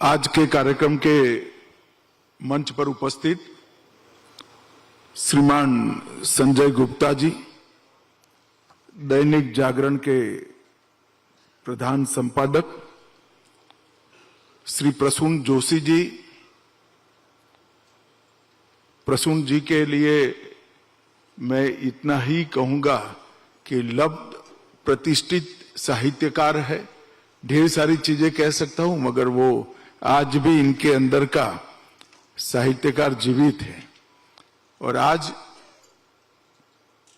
आज के कार्यक्रम के मंच पर उपस्थित श्रीमान संजय गुप्ता जी, दैनिक जागरण के प्रधान संपादक, श्री प्रसून जोशी जी, प्रसून जी के लिए मैं इतना ही कहूंगा कि लब्ध प्रतिष्ठित साहित्यकार है। ढेर सारी चीजें कह सकता हूं, मगर वो आज भी इनके अंदर का साहित्यकार जीवित है। और आज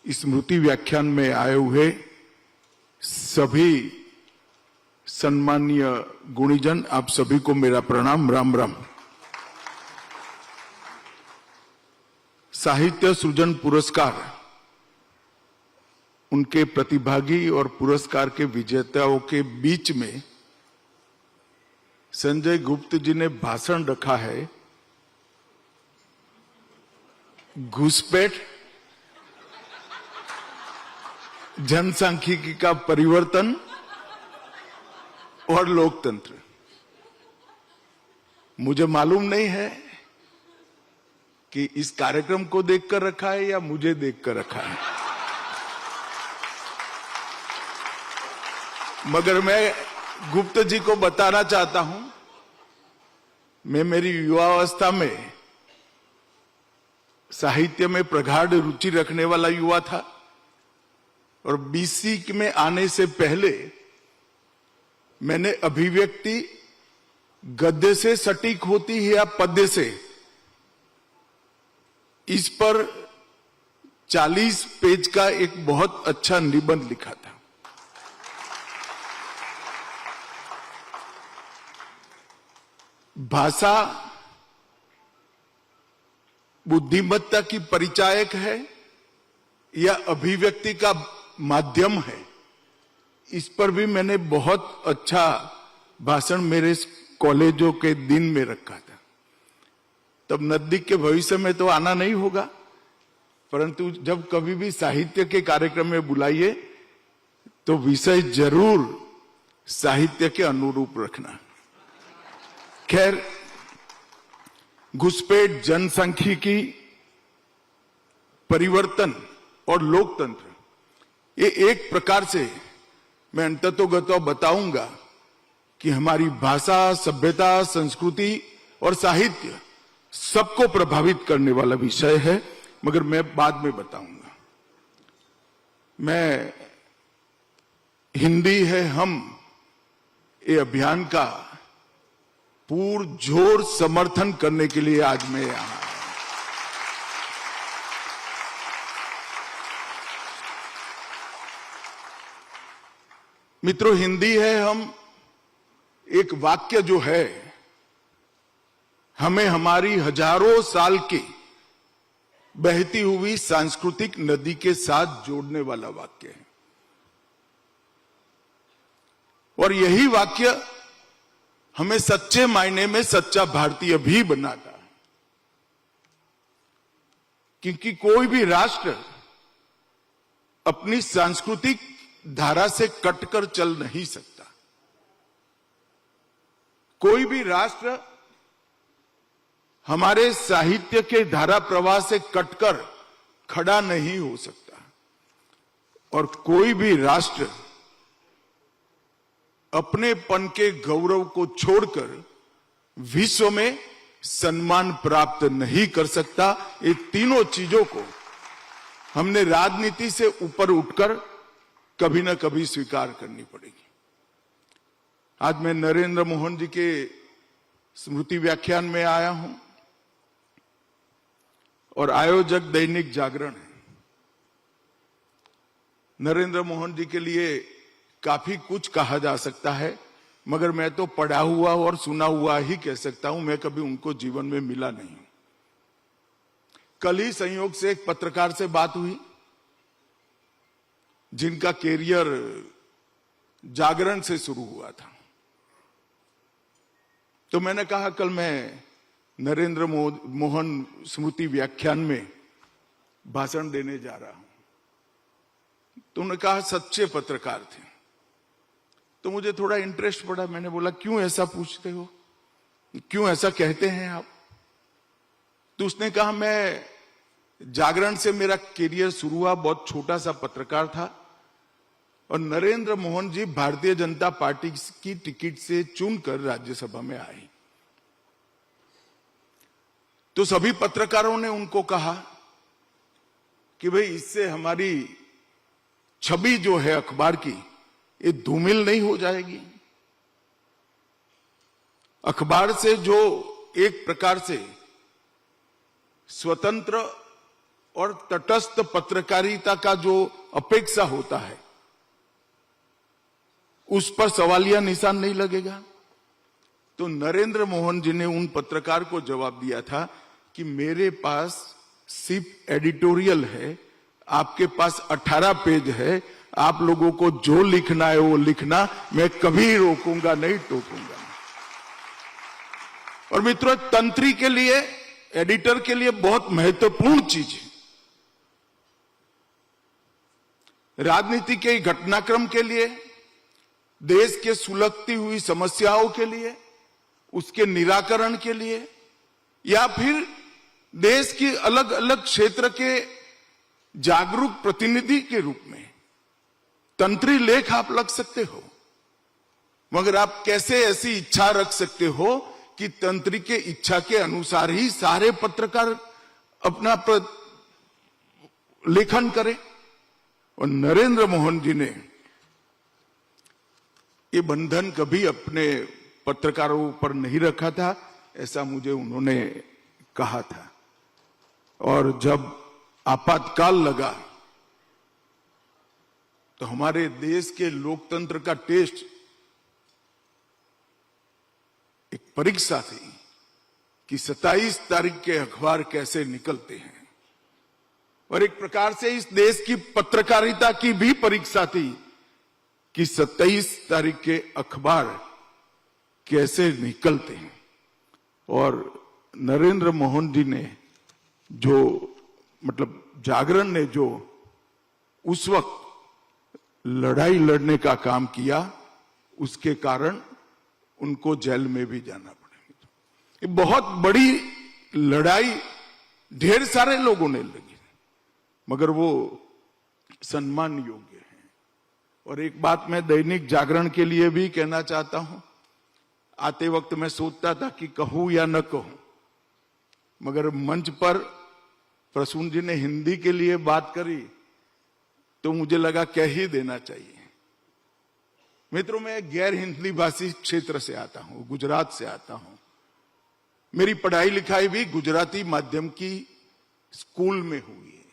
स्मृति व्याख्यान में आए हुए सभी सम्मानीय गुणीजन, आप सभी को मेरा प्रणाम, राम राम। साहित्य सृजन पुरस्कार, उनके प्रतिभागी और पुरस्कार के विजेताओं के बीच में संजय गुप्त जी ने भाषण रखा है, घुसपैठ, जनसांख्यिकी का परिवर्तन और लोकतंत्र। मुझे मालूम नहीं है कि इस कार्यक्रम को देखकर रखा है या मुझे देखकर रखा है, मगर मैं गुप्त जी को बताना चाहता हूं, मैं मेरी युवावस्था में साहित्य में प्रगाढ़ रुचि रखने वाला युवा था और बीसी में आने से पहले मैंने अभिव्यक्ति गद्य से सटीक होती है या पद्य से, इस पर 40 पेज का एक बहुत अच्छा निबंध लिखा था। भाषा बुद्धिमत्ता की परिचायक है या अभिव्यक्ति का माध्यम है, इस पर भी मैंने बहुत अच्छा भाषण मेरे कॉलेजों के दिन में रखा था। तब नजदीक के भविष्य में तो आना नहीं होगा, परंतु जब कभी भी साहित्य के कार्यक्रम में बुलाइए तो विषय जरूर साहित्य के अनुरूप रखना। खैर, घुसपैठ, जनसांख्यिकी, परिवर्तन और लोकतंत्र, ये एक प्रकार से मैं अंततोगतो बताऊंगा कि हमारी भाषा, सभ्यता, संस्कृति और साहित्य सबको प्रभावित करने वाला विषय है, मगर मैं बाद में बताऊंगा। मैं हिंदी है हम, ये अभियान का पुरजोर समर्थन करने के लिए आज मैं यहां। मित्रों, हिंदी है हम एक वाक्य जो है, हमें हमारी हजारों साल की बहती हुई सांस्कृतिक नदी के साथ जोड़ने वाला वाक्य है। और यही वाक्य हमें सच्चे मायने में सच्चा भारतीय भी बनाता है, क्योंकि कोई भी राष्ट्र अपनी सांस्कृतिक धारा से कटकर चल नहीं सकता। कोई भी राष्ट्र हमारे साहित्य के धारा प्रवाह से कटकर खड़ा नहीं हो सकता, और कोई भी राष्ट्र अपनेपन के गौरव को छोड़कर विश्व में सम्मान प्राप्त नहीं कर सकता। ये तीनों चीजों को हमने राजनीति से ऊपर उठकर कभी ना कभी स्वीकार करनी पड़ेगी। आज मैं नरेंद्र मोहन जी के स्मृति व्याख्यान में आया हूं और आयोजक दैनिक जागरण है। नरेंद्र मोहन जी के लिए काफी कुछ कहा जा सकता है, मगर मैं तो पढ़ा हुआ और सुना हुआ ही कह सकता हूं, मैं कभी उनको जीवन में मिला नहीं। कल ही संयोग से एक पत्रकार से बात हुई जिनका कैरियर जागरण से शुरू हुआ था। तो मैंने कहा, कल मैं नरेंद्र मोहन स्मृति व्याख्यान में भाषण देने जा रहा हूं। तो उन्होंने कहा सच्चे पत्रकार थे। तो मुझे थोड़ा इंटरेस्ट पड़ा, मैंने बोला क्यों ऐसा पूछते हो? क्यों ऐसा कहते हैं आप? तो उसने कहा, मैं जागरण से मेरा करियर शुरू हुआ, बहुत छोटा सा पत्रकार था, और नरेंद्र मोहन जी भारतीय जनता पार्टी की टिकट से चुनकर राज्यसभा में आए। तो सभी पत्रकारों ने उनको कहा कि भाई, इससे हमारी छवि जो है अखबार की, ये धूमिल नहीं हो जाएगी? अखबार से जो एक प्रकार से स्वतंत्र और तटस्थ पत्रकारिता का जो अपेक्षा होता है, उस पर सवालिया निशान नहीं लगेगा। तो नरेंद्र मोहन जी ने उन पत्रकार को जवाब दिया था कि मेरे पास सिर्फ एडिटोरियल है, आपके पास 18 पेज है, आप लोगों को जो लिखना है वो लिखना, मैं कभी रोकूंगा नहीं, टोकूंगा। और मित्रों, तंत्री के लिए, एडिटर के लिए बहुत महत्वपूर्ण चीज है। राजनीति के घटनाक्रम के लिए, देश के सुलगती हुई समस्याओं के लिए, उसके निराकरण के लिए, या फिर देश की अलग अलग क्षेत्र के जागरूक प्रतिनिधि के रूप में तंत्री लेख आप लग सकते हो, मगर आप कैसे ऐसी इच्छा रख सकते हो कि तंत्री के इच्छा के अनुसार ही सारे पत्रकार अपना लेखन करें? और नरेंद्र मोहन जी ने ये बंधन कभी अपने पत्रकारों पर नहीं रखा था, ऐसा मुझे उन्होंने कहा था। और जब आपातकाल लगा तो हमारे देश के लोकतंत्र का टेस्ट एक परीक्षा थी कि 27 तारीख के अखबार कैसे निकलते हैं, और एक प्रकार से इस देश की पत्रकारिता की भी परीक्षा थी कि 27 तारीख के अखबार कैसे निकलते हैं। और नरेंद्र मोहन जी ने जो, मतलब जागरण ने जो उस वक्त लड़ाई लड़ने का काम किया, उसके कारण उनको जेल में भी जाना पड़ा। ये बहुत बड़ी लड़ाई ढेर सारे लोगों ने लड़ी, मगर वो सम्मान योग्य है। और एक बात मैं दैनिक जागरण के लिए भी कहना चाहता हूं। आते वक्त मैं सोचता था कि कहूं या न कहूं, मगर मंच पर प्रसून जी ने हिंदी के लिए बात करी तो मुझे लगा कह ही देना चाहिए। मित्रों, मैं गैर हिंदी भाषी क्षेत्र से आता हूं, गुजरात से आता हूं। मेरी पढ़ाई लिखाई भी गुजराती माध्यम की स्कूल में हुई है,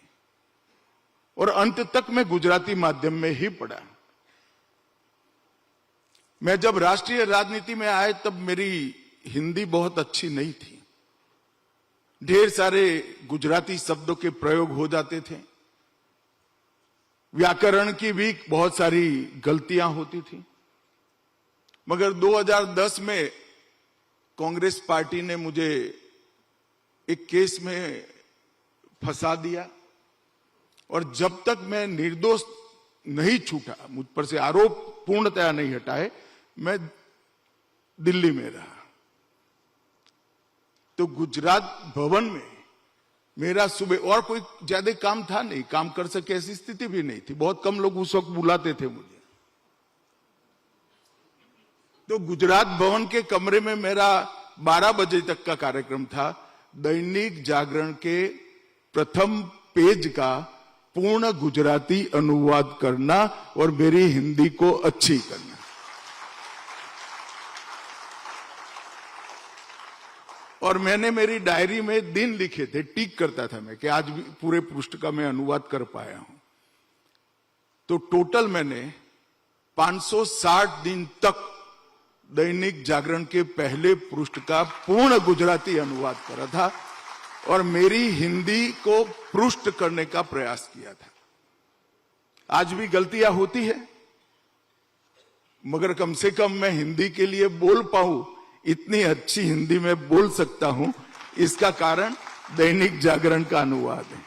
और अंत तक मैं गुजराती माध्यम में ही पढ़ा। मैं जब राष्ट्रीय राजनीति में आए तब मेरी हिंदी बहुत अच्छी नहीं थी, ढेर सारे गुजराती शब्दों के प्रयोग हो जाते थे, व्याकरण की भी बहुत सारी गलतियां होती थी। मगर 2010 में कांग्रेस पार्टी ने मुझे एक केस में फंसा दिया, और जब तक मैं निर्दोष नहीं छूटा, मुझ पर से आरोप पूर्णतया नहीं हटाए, मैं दिल्ली में रहा। तो गुजरात भवन में मेरा सुबह, और कोई ज्यादा काम था नहीं, काम कर सके ऐसी स्थिति भी नहीं थी, बहुत कम लोग उस वक्त बुलाते थे मुझे। तो गुजरात भवन के कमरे में मेरा 12 बजे तक का कार्यक्रम था, दैनिक जागरण के प्रथम पेज का पूर्ण गुजराती अनुवाद करना और मेरी हिंदी को अच्छी करना। और मैंने मेरी डायरी में दिन लिखे थे, टिक करता था मैं कि आज भी पूरे पृष्ठ का मैं अनुवाद कर पाया हूं। तो टोटल मैंने 560 दिन तक दैनिक जागरण के पहले पृष्ठ का पूर्ण गुजराती अनुवाद करा था, और मेरी हिंदी को पृष्ठ करने का प्रयास किया था। आज भी गलतियां होती है, मगर कम से कम मैं हिंदी के लिए बोल पाऊं, इतनी अच्छी हिंदी में बोल सकता हूं, इसका कारण दैनिक जागरण का अनुवाद है।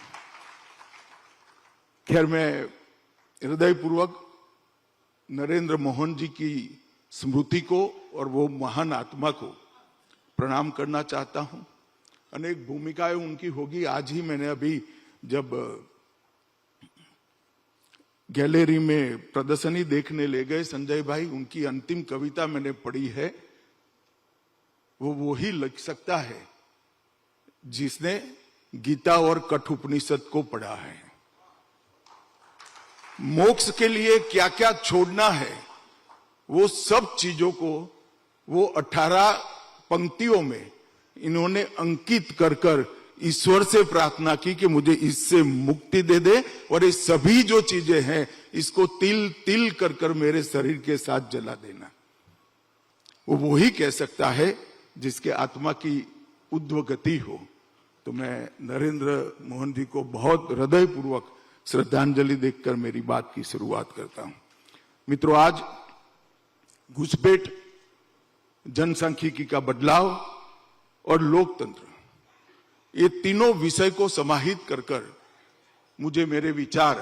खैर, मैं हृदयपूर्वक नरेंद्र मोहन जी की स्मृति को और वो महान आत्मा को प्रणाम करना चाहता हूं। अनेक भूमिकाएं उनकी होगी। आज ही मैंने अभी जब गैलरी में प्रदर्शनी देखने ले गए संजय भाई, उनकी अंतिम कविता मैंने पढ़ी है। वो ही लिख सकता है जिसने गीता और कठोपनिषद को पढ़ा है। मोक्ष के लिए क्या क्या छोड़ना है, वो सब चीजों को वो 18 पंक्तियों में इन्होंने अंकित कर कर ईश्वर से प्रार्थना की कि मुझे इससे मुक्ति दे दे, और ये सभी जो चीजें हैं इसको तिल तिल कर कर मेरे शरीर के साथ जला देना। वो ही कह सकता है जिसके आत्मा की ऊर्ध्व गति हो। तो मैं नरेंद्र मोहन जी को बहुत हृदयपूर्वक श्रद्धांजलि देकर मेरी बात की शुरुआत करता हूं। मित्रों, आज घुसपैठ, जनसांख्यिकी का बदलाव और लोकतंत्र, ये तीनों विषय को समाहित कर कर मुझे मेरे विचार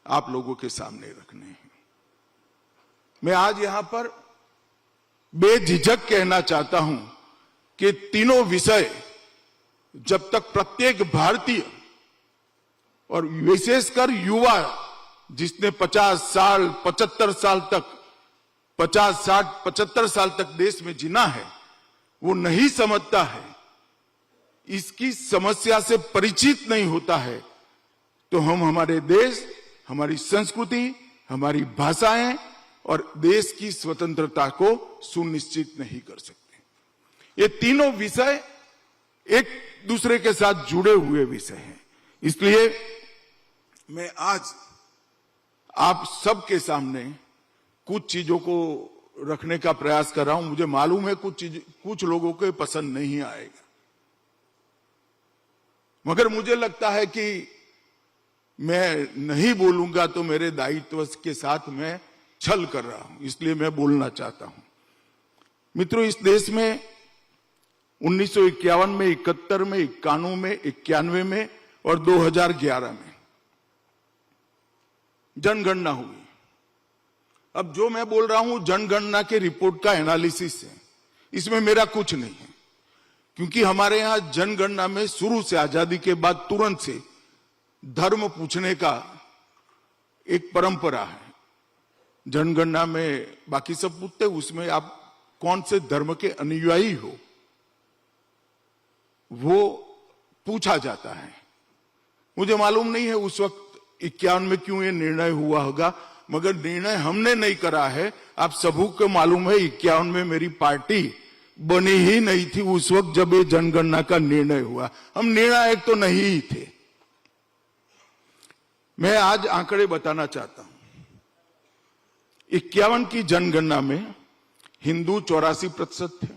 आप लोगों के सामने रखने हैं। मैं आज यहां पर बेझिझक कहना चाहता हूं कि तीनों विषय जब तक प्रत्येक भारतीय और विशेषकर युवा जिसने 50 साल 75 साल तक 50 60 75 साल तक देश में जीना है, वो नहीं समझता है, इसकी समस्या से परिचित नहीं होता है, तो हम हमारे देश, हमारी संस्कृति, हमारी भाषाएं और देश की स्वतंत्रता को सुनिश्चित नहीं कर सकते। ये तीनों विषय एक दूसरे के साथ जुड़े हुए विषय हैं। इसलिए मैं आज आप सबके सामने कुछ चीजों को रखने का प्रयास कर रहा हूं। मुझे मालूम है कुछ लोगों को पसंद नहीं आएगा, मगर मुझे लगता है कि मैं नहीं बोलूंगा तो मेरे दायित्व के साथ मैं छल कर रहा हूं, इसलिए मैं बोलना चाहता हूं। मित्रों, इस देश में 1951 में, 71 में, 91 में, 91 में और 2011 में जनगणना हुई। अब जो मैं बोल रहा हूं जनगणना के रिपोर्ट का एनालिसिस है, इसमें मेरा कुछ नहीं है, क्योंकि हमारे यहां जनगणना में शुरू से, आजादी के बाद तुरंत से धर्म पूछने का एक परंपरा है। जनगणना में बाकी सब पूछते, उसमें आप कौन से धर्म के अनुयायी हो वो पूछा जाता है। मुझे मालूम नहीं है उस वक्त 51 में क्यों ये निर्णय हुआ होगा, मगर निर्णय हमने नहीं करा है। आप सबों को मालूम है 51 में मेरी पार्टी बनी ही नहीं थी उस वक्त जब ये जनगणना का निर्णय हुआ। हम निर्णायक तो नहीं ही थे। मैं आज आंकड़े बताना चाहता हूं। 51 की जनगणना में हिंदू 84% थे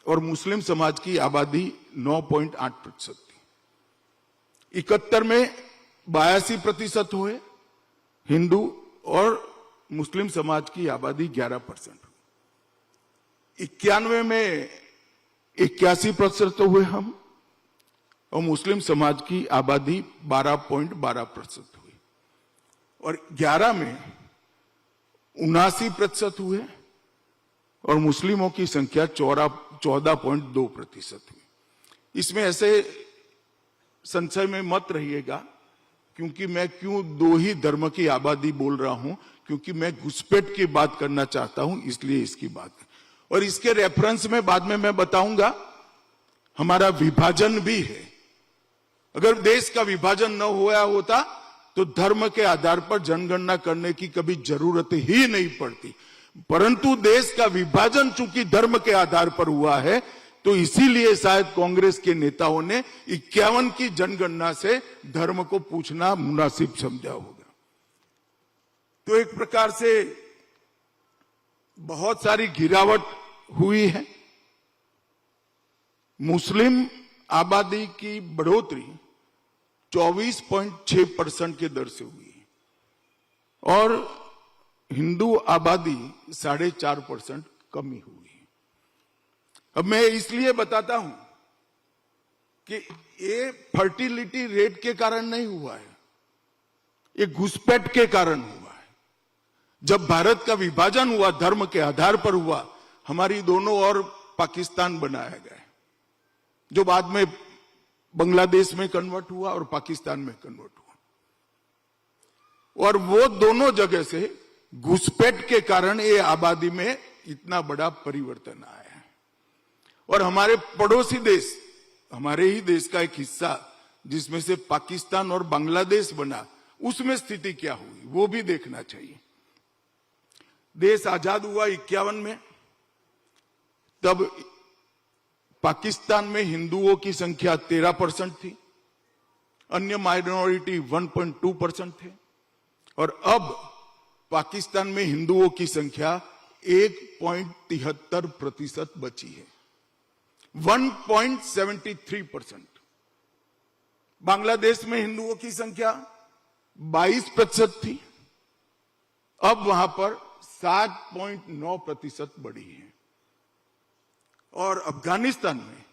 और मुस्लिम समाज की आबादी 9.8% थी। 71 में 82% हुए हिंदू और मुस्लिम समाज की आबादी 11%। 91 में 81% हुए हम और मुस्लिम समाज की आबादी 12.12% हुई। और 11 में 79% हुए और मुस्लिमों की संख्या 14.2% हुई। इसमें ऐसे संशय में मत रहिएगा क्योंकि मैं क्यों दो ही धर्म की आबादी बोल रहा हूं, क्योंकि मैं घुसपैठ की बात करना चाहता हूं, इसलिए इसकी बात है। और इसके रेफरेंस में बाद में मैं बताऊंगा हमारा विभाजन भी है। अगर देश का विभाजन न हुआ होता तो धर्म के आधार पर जनगणना करने की कभी जरूरत ही नहीं पड़ती, परंतु देश का विभाजन चूंकि धर्म के आधार पर हुआ है तो इसीलिए शायद कांग्रेस के नेताओं ने 51 की जनगणना से धर्म को पूछना मुनासिब समझा होगा। तो एक प्रकार से बहुत सारी गिरावट हुई है। मुस्लिम आबादी की बढ़ोतरी 24.6% के दर से हुई है और हिंदू आबादी 4.5% कमी हुई। अब मैं इसलिए बताता हूं कि ये फर्टिलिटी रेट के कारण नहीं हुआ है, ये घुसपैठ के कारण हुआ है। जब भारत का विभाजन हुआ धर्म के आधार पर हुआ, हमारी दोनों और पाकिस्तान बनाया गया, जो बाद में बांग्लादेश में कन्वर्ट हुआ और पाकिस्तान में कन्वर्ट हुआ। और वो दोनों जगह से घुसपैठ के कारण ये आबादी में इतना बड़ा परिवर्तन आया है। और हमारे पड़ोसी देश, हमारे ही देश का एक हिस्सा जिसमें से पाकिस्तान और बांग्लादेश बना, उसमें स्थिति क्या हुई वो भी देखना चाहिए। देश आजाद हुआ 51 में, तब पाकिस्तान में हिंदुओं की संख्या 13% थी, अन्य माइनॉरिटी 1.2% थे, और अब पाकिस्तान में हिंदुओं की संख्या 1.73% बची है, 1.73%। बांग्लादेश में हिंदुओं की संख्या 22% थी, अब वहां पर 7.9% बढ़ी है। और अफगानिस्तान में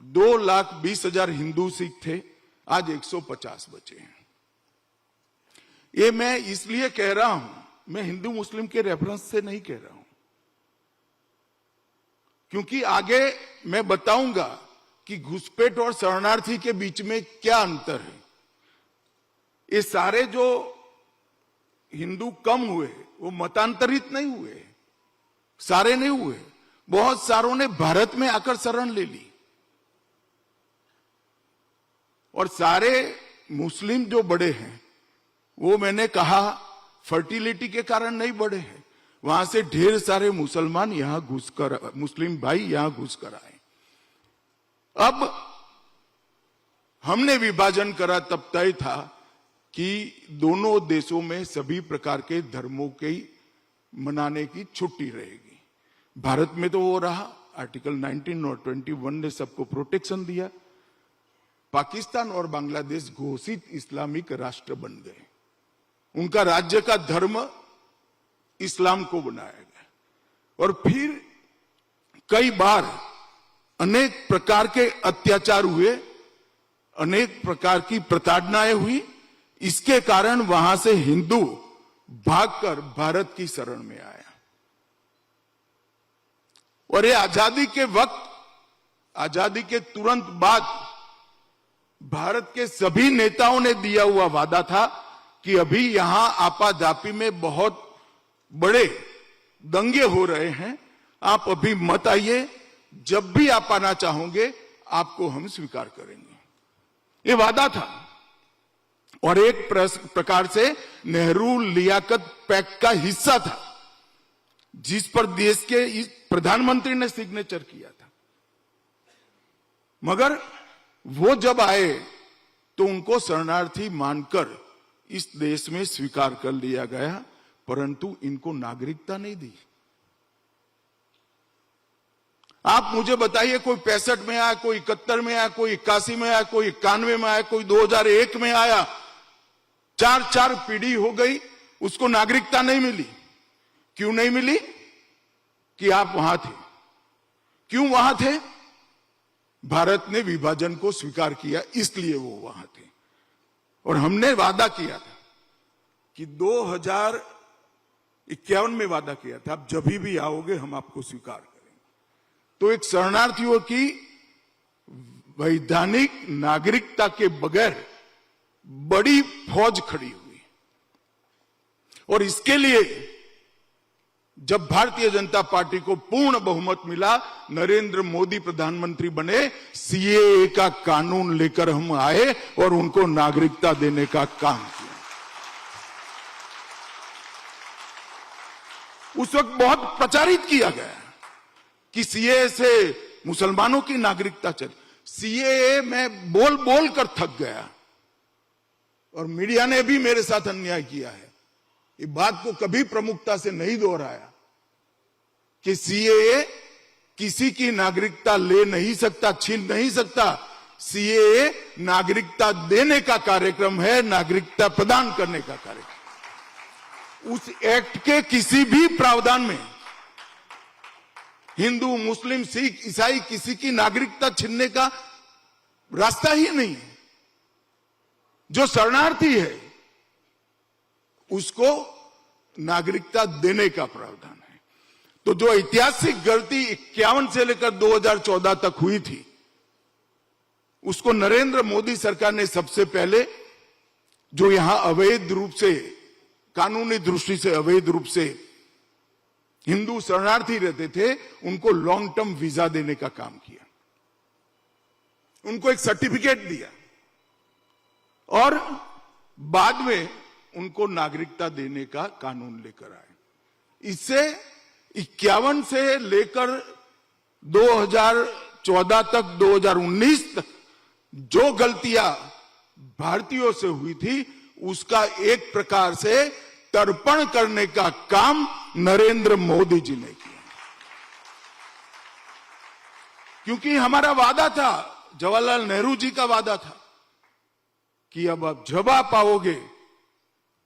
2,20,000 हिंदू सिख थे, आज 150 बचे हैं। ये मैं इसलिए कह रहा हूं, मैं हिंदू मुस्लिम के रेफरेंस से नहीं कह रहा हूं, क्योंकि आगे मैं बताऊंगा कि घुसपैठ और शरणार्थी के बीच में क्या अंतर है। ये सारे जो हिंदू कम हुए वो मतांतरित नहीं हुए, सारे नहीं हुए, बहुत सारों ने भारत में आकर शरण ले ली। और सारे मुस्लिम जो बड़े हैं वो मैंने कहा फर्टिलिटी के कारण नहीं बढ़े हैं, वहां से ढेर सारे मुसलमान यहां घुसकर, मुस्लिम भाई यहां घुसकर आए। अब हमने विभाजन करा तब तय था कि दोनों देशों में सभी प्रकार के धर्मों के मनाने की छुट्टी रहेगी। भारत में तो वो रहा, आर्टिकल 19 और 21 ने सबको प्रोटेक्शन दिया। पाकिस्तान और बांग्लादेश घोषित इस्लामिक राष्ट्र बन गए, उनका राज्य का धर्म इस्लाम को बनाया गया। और फिर कई बार अनेक प्रकार के अत्याचार हुए, अनेक प्रकार की प्रताड़नाएं हुई, इसके कारण वहां से हिंदू भागकर भारत की शरण में आया। और ये आजादी के वक्त, आजादी के तुरंत बाद भारत के सभी नेताओं ने दिया हुआ वादा था कि अभी यहां आपाधापी में बहुत बड़े दंगे हो रहे हैं, आप अभी मत आइए, जब भी आप आना चाहोगे आपको हम स्वीकार करेंगे। ये वादा था। और एक प्रकार से नेहरू लियाकत पैक्ट का हिस्सा था, जिस पर देश के प्रधानमंत्री ने सिग्नेचर किया था। मगर वो जब आए तो उनको शरणार्थी मानकर इस देश में स्वीकार कर लिया गया, परंतु इनको नागरिकता नहीं दी। आप मुझे बताइए, कोई 65 में आया, कोई 71 में आया, कोई 81 में आया, कोई 91 में आया, कोई 2001 में आया, 4 पीढ़ी हो गई, उसको नागरिकता नहीं मिली। क्यों नहीं मिली? कि आप वहां थे। क्यों वहां थे? भारत ने विभाजन को स्वीकार किया, इसलिए वो वहां थे। और हमने वादा किया था कि 2051 में वादा किया था, आप जब भी आओगे हम आपको स्वीकार करेंगे। तो एक शरणार्थियों की वैधानिक नागरिकता के बगैर बड़ी फौज खड़ी हुई। और इसके लिए जब भारतीय जनता पार्टी को पूर्ण बहुमत मिला, नरेंद्र मोदी प्रधानमंत्री बने, सीएए का कानून लेकर हम आए और उनको नागरिकता देने का काम किया। उस वक्त बहुत प्रचारित किया गया कि सीएए से मुसलमानों की नागरिकता चली। सीएए में बोल बोल कर थक गया, और मीडिया ने भी मेरे साथ अन्याय किया है। ये बात को कभी प्रमुखता से नहीं दोहराया कि सीएए किसी की नागरिकता ले नहीं सकता, छीन नहीं सकता। सीएए नागरिकता देने का कार्यक्रम है, नागरिकता प्रदान करने का कार्यक्रम। उस एक्ट के किसी भी प्रावधान में हिंदू, मुस्लिम, सिख, ईसाई किसी की नागरिकता छीनने का रास्ता ही नहीं है। जो शरणार्थी है उसको नागरिकता देने का प्रावधान है। तो जो ऐतिहासिक गलती 51 से लेकर 2014 तक हुई थी, उसको नरेंद्र मोदी सरकार ने सबसे पहले, जो यहां अवैध रूप से, कानूनी दृष्टि से अवैध रूप से हिंदू शरणार्थी रहते थे, उनको लॉन्ग टर्म वीजा देने का काम किया, उनको एक सर्टिफिकेट दिया और बाद में उनको नागरिकता देने का कानून लेकर आए। इससे 51 से लेकर 2014 तक, 2019 तक जो गलतियां भारतीयों से हुई थी, उसका एक प्रकार से तर्पण करने का काम नरेंद्र मोदी जी ने किया। क्योंकि हमारा वादा था, जवाहरलाल नेहरू जी का वादा था कि अब जब आप आओगे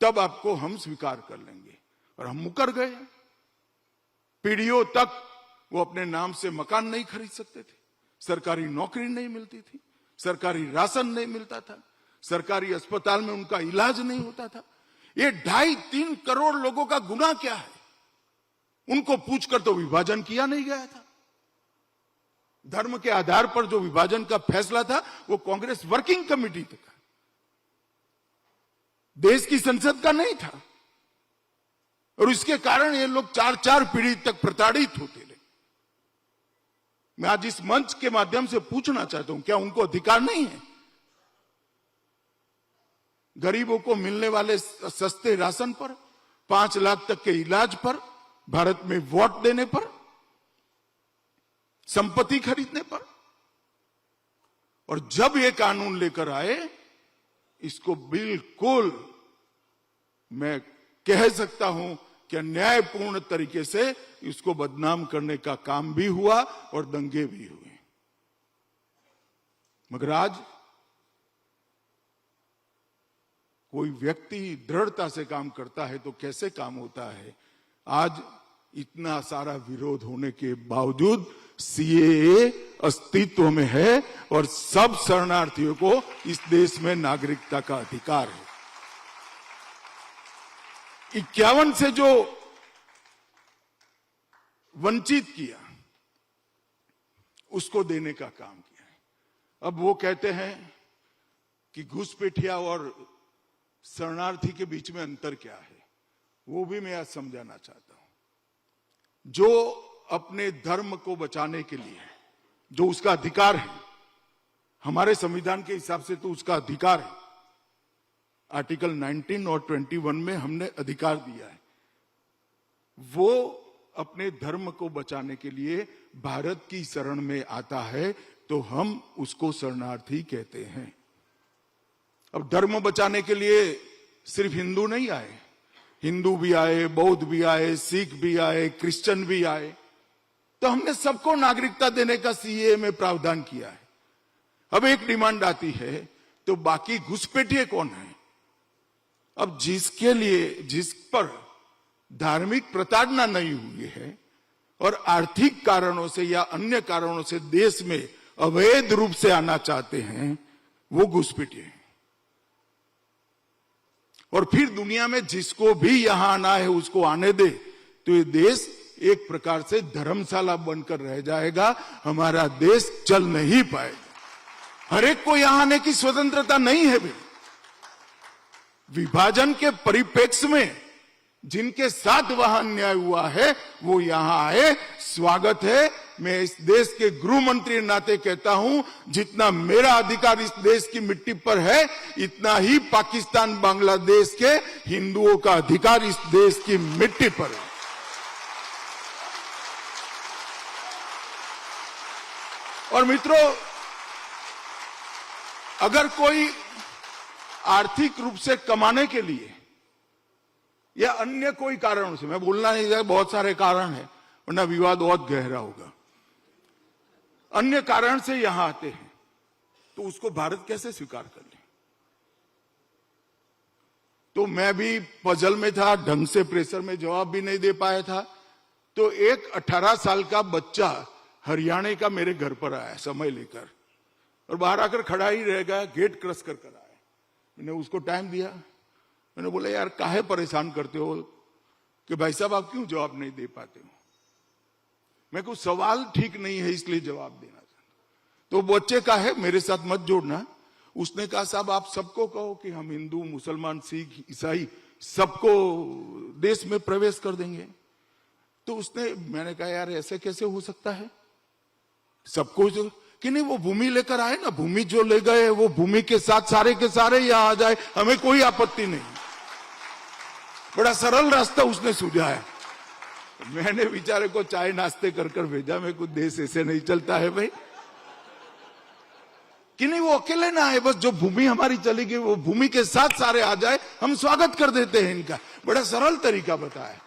तब आपको हम स्वीकार कर लेंगे, और हम मुकर गए। पीढ़ियों तक वो अपने नाम से मकान नहीं खरीद सकते थे, सरकारी नौकरी नहीं मिलती थी, सरकारी राशन नहीं मिलता था, सरकारी अस्पताल में उनका इलाज नहीं होता था। ये 2.5-3 करोड़ लोगों का गुनाह क्या है? उनको पूछकर तो विभाजन किया नहीं गया था। धर्म के आधार पर जो विभाजन का फैसला था, वो कांग्रेस वर्किंग कमेटी का, देश की संसद का नहीं था, और इसके कारण ये लोग 4-4 पीढ़ी तक प्रताड़ित होते रहे। मैं आज इस मंच के माध्यम से पूछना चाहता हूं, क्या उनको अधिकार नहीं है? गरीबों को मिलने वाले सस्ते राशन पर, 5 लाख तक के इलाज पर, भारत में वोट देने पर, संपत्ति खरीदने पर? और जब ये कानून लेकर आए, इसको बिल्कुल मैं कह सकता हूं कि न्यायपूर्ण तरीके से इसको बदनाम करने का काम भी हुआ और दंगे भी हुए। मगर आज कोई व्यक्ति दृढ़ता से काम करता है तो कैसे काम होता है? आज इतना सारा विरोध होने के बावजूद सीएए अस्तित्व में है और सब शरणार्थियों को इस देश में नागरिकता का अधिकार है। 51 से जो वंचित किया, उसको देने का काम किया है। अब वो कहते हैं कि घुसपैठिया और शरणार्थी के बीच में अंतर क्या है, वो भी मैं आज समझाना चाहता हूं। जो अपने धर्म को बचाने के लिए, जो उसका अधिकार है, हमारे संविधान के हिसाब से तो उसका अधिकार है, आर्टिकल 19 और 21 में हमने अधिकार दिया है, वो अपने धर्म को बचाने के लिए भारत की शरण में आता है तो हम उसको शरणार्थी कहते हैं। अब धर्म बचाने के लिए सिर्फ हिंदू नहीं आए, हिंदू भी आए, बौद्ध भी आए, सिख भी आए, क्रिश्चियन भी आए, तो हमने सबको नागरिकता देने का सीएए में प्रावधान किया है। अब एक डिमांड आती है, तो बाकी घुसपैठिए कौन है? अब जिसके लिए, जिस पर धार्मिक प्रताड़ना नहीं हुई है और आर्थिक कारणों से या अन्य कारणों से देश में अवैध रूप से आना चाहते हैं, वो घुसपैठिए हैं। और फिर दुनिया में जिसको भी यहां आना है उसको आने दे, तो ये देश एक प्रकार से धर्मशाला बनकर रह जाएगा, हमारा देश चल नहीं पाएगा। हर एक को यहां आने की स्वतंत्रता नहीं है। विभाजन के परिप्रेक्ष्य में जिनके साथ वहां अन्याय हुआ है वो यहां आए, स्वागत है। मैं इस देश के गृह मंत्री नाते कहता हूं, जितना मेरा अधिकार इस देश की मिट्टी पर है, इतना ही पाकिस्तान बांग्लादेश के हिंदुओं का अधिकार इस देश की मिट्टी पर है। और मित्रों, अगर कोई आर्थिक रूप से कमाने के लिए या अन्य कोई कारणों से, मैं बोलना नहीं चाहता, बहुत सारे कारण हैं वरना विवाद बहुत गहरा होगा, अन्य कारण से यहां आते हैं, तो उसको भारत कैसे स्वीकार कर ले? तो मैं भी पजल में था, ढंग से प्रेशर में जवाब भी नहीं दे पाया था। तो एक 18 साल का बच्चा हरियाणा का मेरे घर पर आया समय लेकर, और बाहर आकर खड़ा ही रह गया, गेट क्रश कर आया। मैंने उसको टाइम दिया, मैंने बोला यार काहे परेशान करते हो कि भाई साहब आप क्यों जवाब नहीं दे पाते हो? मैं को सवाल ठीक नहीं है इसलिए जवाब देना चाहता। तो बच्चे का है, मेरे साथ मत जोड़ना। उसने कहा साहब आप सबको कहो कि हम हिंदू, मुसलमान, सिख, ईसाई सबको देश में प्रवेश कर देंगे। तो मैंने कहा यार ऐसे कैसे हो सकता है, सबको कि नहीं, वो भूमि लेकर आए ना, भूमि जो ले गए वो भूमि के साथ सारे के सारे यहां आ जाए, हमें कोई आपत्ति नहीं। बड़ा सरल रास्ता उसने सुझाया। मैंने बेचारे को चाय नाश्ते कर कर भेजा। मैं कुछ देश ऐसे नहीं चलता है भाई कि नहीं, वो अकेले ना आए, बस जो भूमि हमारी चली गई वो भूमि के साथ सारे आ जाए, हम स्वागत कर देते हैं इनका। बड़ा सरल तरीका बताया,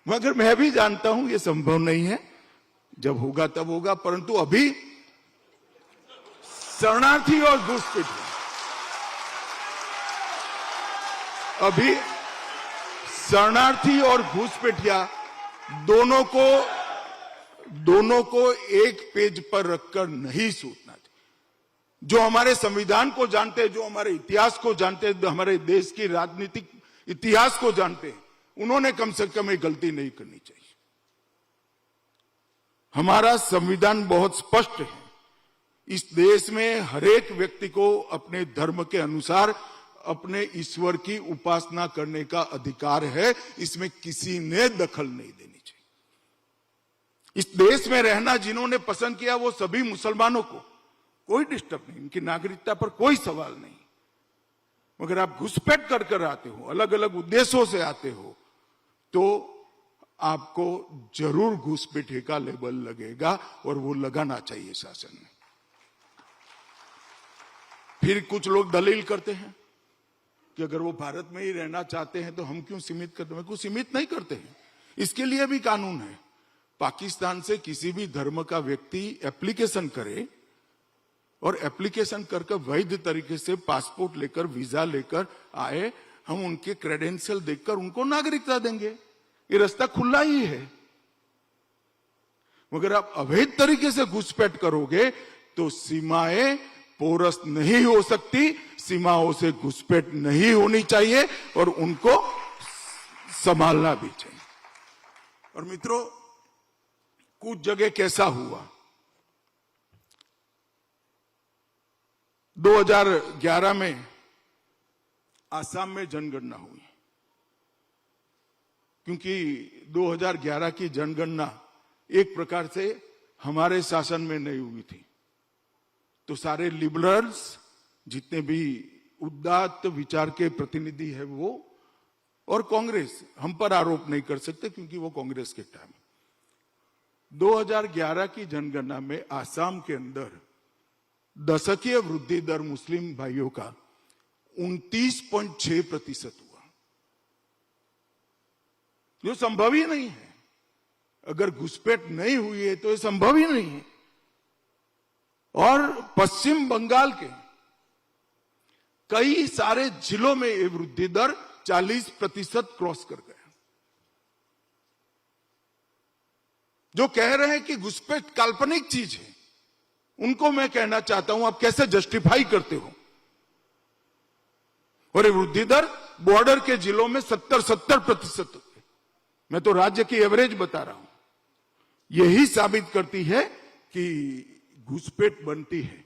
मगर मैं भी जानता हूं ये संभव नहीं है, जब होगा तब होगा। परंतु अभी शरणार्थी और घुसपैठिया, अभी शरणार्थी और घुसपैठिया दोनों को एक पेज पर रखकर नहीं सोचना चाहिए। जो हमारे संविधान को जानते हैं, जो हमारे इतिहास को जानते हैं, जो हमारे देश की राजनीतिक इतिहास को जानते हैं, उन्होंने कम से कम एक गलती नहीं करनी चाहिए। हमारा संविधान बहुत स्पष्ट है। इस देश में हर एक व्यक्ति को अपने धर्म के अनुसार अपने ईश्वर की उपासना करने का अधिकार है। इसमें किसी ने दखल नहीं देनी चाहिए। इस देश में रहना जिन्होंने पसंद किया वो सभी मुसलमानों को कोई डिस्टर्ब नहीं, इनकी नागरिकता पर कोई सवाल नहीं। मगर आप घुसपैठ कर कर आते हो, अलग अलग उद्देश्यों से आते हो, तो आपको जरूर घुसपैठे का लेबल लगेगा और वो लगाना चाहिए शासन ने। फिर कुछ लोग दलील करते हैं कि अगर वो भारत में ही रहना चाहते हैं तो हम क्यों सीमित करते हैं। कुछ सीमित नहीं करते हैं, इसके लिए भी कानून है। पाकिस्तान से किसी भी धर्म का व्यक्ति एप्लीकेशन करे और एप्लीकेशन करके वैध तरीके से पासपोर्ट लेकर, वीजा लेकर आए, हम उनके क्रेडेंशियल देखकर उनको नागरिकता देंगे। ये रास्ता खुला ही है। मगर आप अवैध तरीके से घुसपैठ करोगे तो सीमाएं पोरस नहीं हो सकती, सीमाओं से घुसपैठ नहीं होनी चाहिए और उनको संभालना भी चाहिए। और मित्रों, कुछ जगह कैसा हुआ, 2011 में आसाम में जनगणना हुई, क्योंकि 2011 की जनगणना एक प्रकार से हमारे शासन में नहीं हुई थी। तो सारे लिबरल्स, जितने भी उदात्त विचार के प्रतिनिधि है वो, और कांग्रेस, हम पर आरोप नहीं कर सकते क्योंकि वो कांग्रेस के टाइम। 2011 की जनगणना में आसाम के अंदर दशकीय वृद्धि दर मुस्लिम भाइयों का 29.6% हुआ, जो संभव ही नहीं है। अगर घुसपैठ नहीं हुई है तो ये संभव ही नहीं है। और पश्चिम बंगाल के कई सारे जिलों में ये वृद्धि दर 40% क्रॉस कर गया। जो कह रहे हैं कि घुसपैठ काल्पनिक चीज है, उनको मैं कहना चाहता हूं आप कैसे जस्टिफाई करते हो। और ये वृद्धि दर बॉर्डर के जिलों में 70% मैं तो राज्य की एवरेज बता रहा हूं। यही साबित करती है कि घुसपैठ बनती है,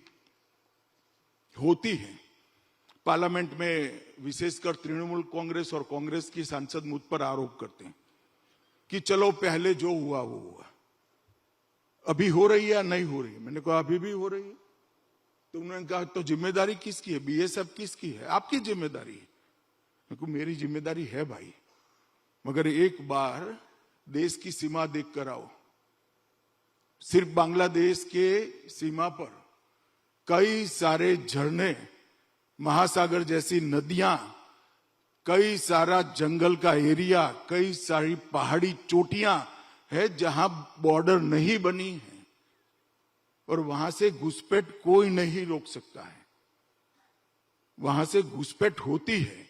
होती है। पार्लियामेंट में विशेषकर तृणमूल कांग्रेस और कांग्रेस की सांसद मुझ पर आरोप करते हैं कि चलो पहले जो हुआ वो हुआ, अभी हो रही है या नहीं हो रही है। मैंने कहा अभी भी हो रही है। तो उन्होंने कहा तो जिम्मेदारी किसकी है, बीएसएफ किसकी है? आपकी जिम्मेदारी है। मैं कहा मेरी जिम्मेदारी है भाई, मगर एक बार देश की सीमा देख कर आओ। सिर्फ बांग्लादेश के सीमा पर कई सारे झरने, महासागर जैसी नदियां, कई सारा जंगल का एरिया, कई सारी पहाड़ी चोटियां है जहां बॉर्डर नहीं बनी है और वहां से घुसपैठ कोई नहीं रोक सकता है। वहां से घुसपैठ होती है,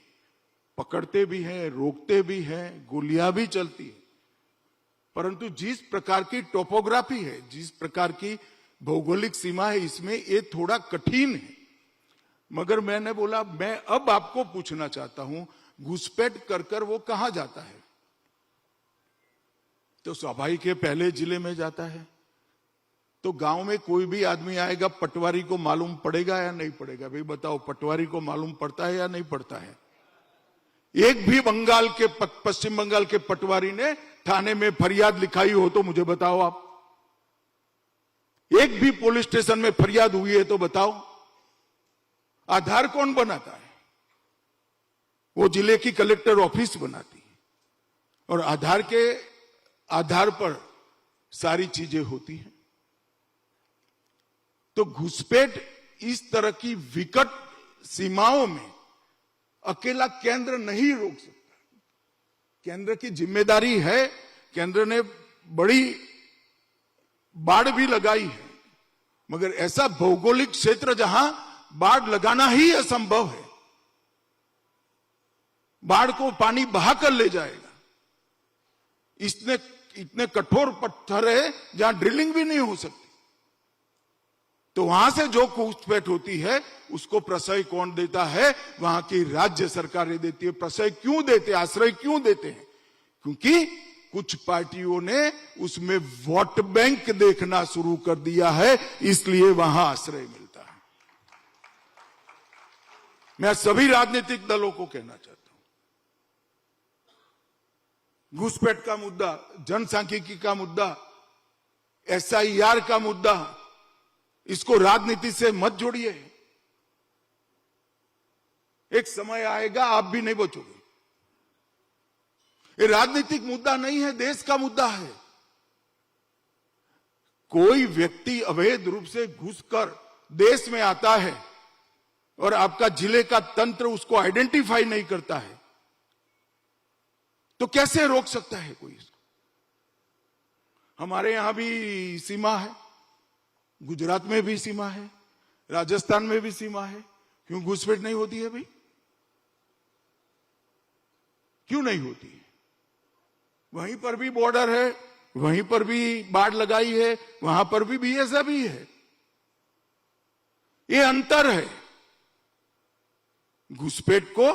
पकड़ते भी हैं, रोकते भी हैं, गोलियां भी चलती है। परंतु जिस प्रकार की टोपोग्राफी है, जिस प्रकार की भौगोलिक सीमा है, इसमें ये थोड़ा कठिन है। मगर मैंने बोला मैं अब आपको पूछना चाहता हूं, घुसपैठ कर कर वो कहां जाता है? तो स्वाभाविक है पहले जिले में जाता है। तो गांव में कोई भी आदमी आएगा, पटवारी को मालूम पड़ेगा या नहीं पड़ेगा? भाई बताओ, पटवारी को मालूम पड़ता है या नहीं पड़ता है? एक भी पश्चिम बंगाल के पटवारी ने थाने में फरियाद लिखाई हो तो मुझे बताओ आप। एक भी पुलिस स्टेशन में फरियाद हुई है तो बताओ। आधार कौन बनाता है? वो जिले की कलेक्टर ऑफिस बनाती है, और आधार के आधार पर सारी चीजें होती हैं। तो घुसपैठ इस तरह की विकट सीमाओं में अकेला केंद्र नहीं रोक सकता। केंद्र की जिम्मेदारी है, केंद्र ने बड़ी बाढ़ भी लगाई है, मगर ऐसा भौगोलिक क्षेत्र जहां बाढ़ लगाना ही असंभव है, बाढ़ को पानी बहाकर ले जाएगा, इतने कठोर पत्थर है जहां ड्रिलिंग भी नहीं हो सकती। तो वहां से जो घुसपैठ होती है उसको प्रश्रय कौन देता है? वहां की राज्य सरकारें देती है। प्रश्रय क्यों देते, आश्रय क्यों देते हैं? क्योंकि कुछ पार्टियों ने उसमें वोट बैंक देखना शुरू कर दिया है, इसलिए वहां आश्रय मिलता है। मैं सभी राजनीतिक दलों को कहना चाहता हूं, घुसपैठ का मुद्दा, जनसांख्यिकी का मुद्दा, SIR का मुद्दा, इसको राजनीति से मत जोड़िए। एक समय आएगा आप भी नहीं बचोगे। ये राजनीतिक मुद्दा नहीं है, देश का मुद्दा है। कोई व्यक्ति अवैध रूप से घुसकर देश में आता है और आपका जिले का तंत्र उसको आइडेंटिफाई नहीं करता है, तो कैसे रोक सकता है कोई इसको? हमारे यहां भी सीमा है, गुजरात में भी सीमा है, राजस्थान में भी सीमा है। क्यों घुसपैठ नहीं होती है भाई? क्यों नहीं होती है? वहीं पर भी बॉर्डर है, वहीं पर भी बाढ़ लगाई है, वहां पर भी ऐसा भी है। ये अंतर है। घुसपैठ को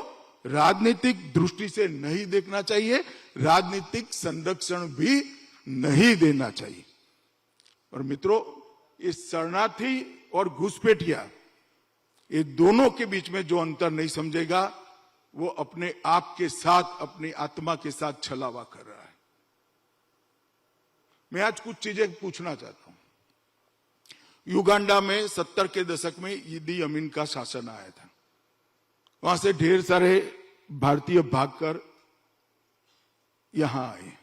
राजनीतिक दृष्टि से नहीं देखना चाहिए, राजनीतिक संरक्षण भी नहीं देना चाहिए। और मित्रों, इस शरणार्थी और घुसपैठिया, ये दोनों के बीच में जो अंतर नहीं समझेगा वो अपने आप के साथ, अपनी आत्मा के साथ छलावा कर रहा है। मैं आज कुछ चीजें पूछना चाहता हूं। युगांडा में 70 के दशक में ईदी अमीन का शासन आया था। वहां से ढेर सारे भारतीय भागकर यहां आए।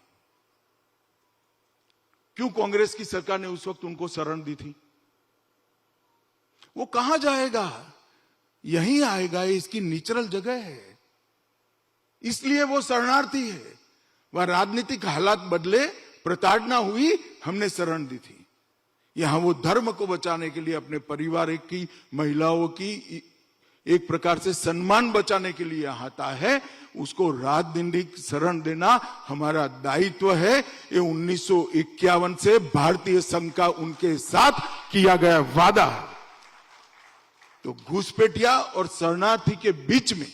क्यों कांग्रेस की सरकार ने उस वक्त उनको शरण दी थी? वो कहां जाएगा? यहीं आएगा, इसकी नेचुरल जगह है, इसलिए वो शरणार्थी है। वह राजनीतिक हालात बदले, प्रताड़ना हुई, हमने शरण दी थी। यहां वो धर्म को बचाने के लिए, अपने परिवार की महिलाओं की एक प्रकार से सम्मान बचाने के लिए यहाँ आता है। उसको राजनीतिक शरण देना हमारा दायित्व है। ये 1951 से भारतीय संघ का उनके साथ किया गया वादा है। तो घुसपैठिया और शरणार्थी के बीच में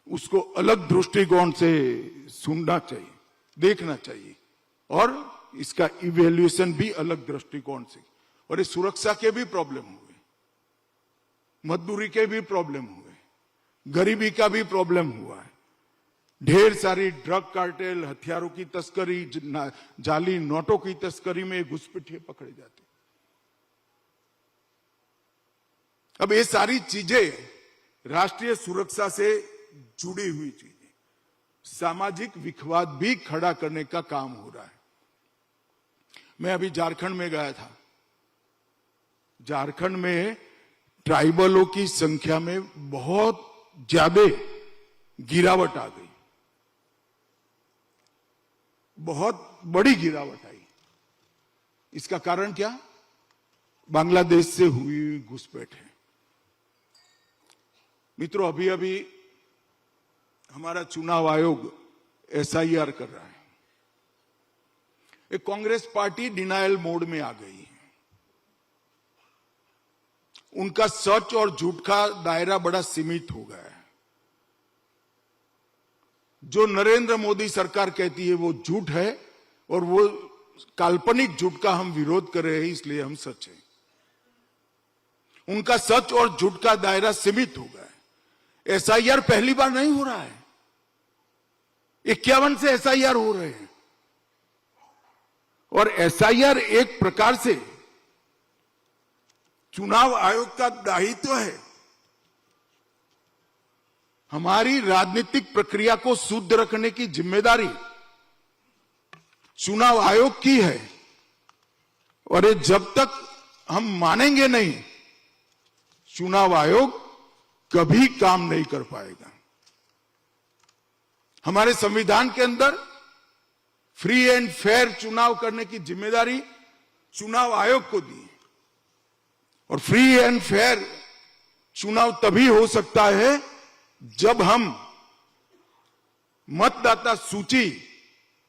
उसको अलग दृष्टिकोण से सुनना चाहिए, देखना चाहिए, और इसका इवेल्युएशन भी अलग दृष्टिकोण से। और ये सुरक्षा के भी प्रॉब्लम हुए, मजदूरी के भी प्रॉब्लम हुए, गरीबी का भी प्रॉब्लम हुआ है। ढेर सारी ड्रग कार्टेल, हथियारों की तस्करी, जाली नोटों की तस्करी में घुसपैठिए पकड़े जाते। अब ये सारी चीजें राष्ट्रीय सुरक्षा से जुड़ी हुई चीजें, सामाजिक विखवाद भी खड़ा करने का काम हो रहा है। मैं अभी झारखंड में गया था। झारखंड में ट्राइबलों की संख्या में बहुत ज्यादा गिरावट आ गई, बहुत बड़ी गिरावट आई। इसका कारण क्या? बांग्लादेश से हुई घुसपैठ है। मित्रों, अभी अभी हमारा चुनाव आयोग SIR कर रहा है। एक कांग्रेस पार्टी डिनायल मोड में आ गई है। उनका सच और झूठ का दायरा बड़ा सीमित हो गया है। जो नरेंद्र मोदी सरकार कहती है वो झूठ है, और वो काल्पनिक झूठ का हम विरोध कर रहे हैं, इसलिए हम सच हैं। उनका सच और झूठ का दायरा सीमित हो गया है। एसआईआर पहली बार नहीं हो रहा है, 51 से एसआईआर हो रहे हैं, और एसआईआर एक प्रकार से चुनाव आयोग का दायित्व है। हमारी राजनीतिक प्रक्रिया को शुद्ध रखने की जिम्मेदारी चुनाव आयोग की है, और ये जब तक हम मानेंगे नहीं, चुनाव आयोग कभी काम नहीं कर पाएगा। हमारे संविधान के अंदर फ्री एंड फेयर चुनाव करने की जिम्मेदारी चुनाव आयोग को दी है, और फ्री एंड फेयर चुनाव तभी हो सकता है जब हम मतदाता सूची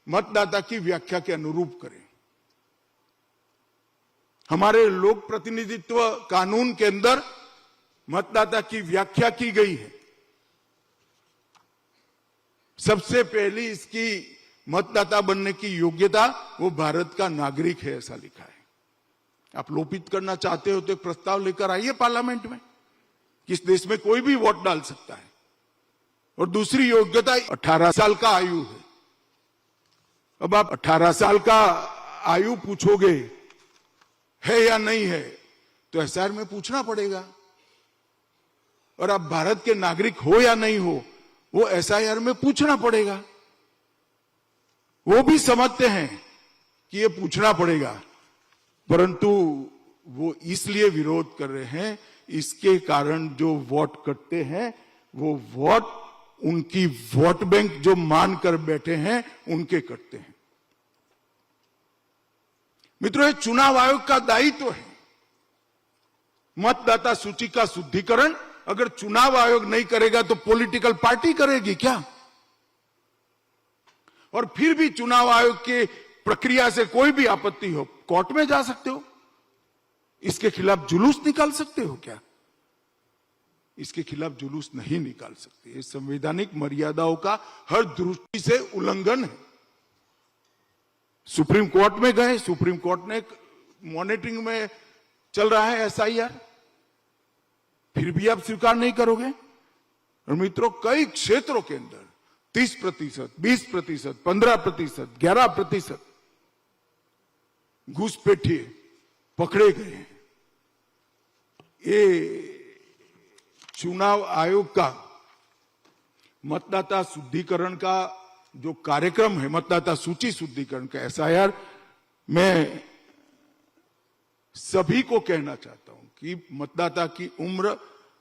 मतदाता की व्याख्या के अनुरूप करें। हमारे लोक प्रतिनिधित्व कानून के अंदर मतदाता की व्याख्या की गई है। सबसे पहली इसकी मतदाता बनने की योग्यता वो भारत का नागरिक है, ऐसा लिखा है। आप लोपित करना चाहते हो तो एक प्रस्ताव लेकर आइए पार्लियामेंट में, किस देश में कोई भी वोट डाल सकता है। और दूसरी योग्यता 18 साल का आयु है। अब आप 18 साल का आयु पूछोगे है या नहीं है, तो एसआईआर में पूछना पड़ेगा। और आप भारत के नागरिक हो या नहीं हो, वो एसआईआर में पूछना पड़ेगा। वो भी समझते हैं कि ये पूछना पड़ेगा, परंतु वो इसलिए विरोध कर रहे हैं, इसके कारण जो वोट कटते हैं वो वोट उनकी वोट बैंक जो मानकर बैठे हैं उनके कटते हैं। मित्रों, ये चुनाव आयोग का दायित्व है मतदाता सूची का शुद्धिकरण। अगर चुनाव आयोग नहीं करेगा तो पॉलिटिकल पार्टी करेगी क्या? और फिर भी चुनाव आयोग के प्रक्रिया से कोई भी आपत्ति हो, कोर्ट में जा सकते हो, इसके खिलाफ जुलूस निकाल सकते हो क्या? इसके खिलाफ जुलूस नहीं निकाल सकते। ये संवैधानिक मर्यादाओं का हर दृष्टि से उल्लंघन है। सुप्रीम कोर्ट में गए, सुप्रीम कोर्ट ने मॉनिटरिंग में चल रहा है एसआईआर, फिर भी आप स्वीकार नहीं करोगे। और मित्रों, कई क्षेत्रों के अंदर 30%, 20%, 15%, 11% घुसपैठिए पकड़े गए हैं। ये चुनाव आयोग का मतदाता शुद्धिकरण का जो कार्यक्रम है, मतदाता सूची शुद्धिकरण का एसआईआर, मैं सभी को कहना चाहता हूं कि मतदाता की उम्र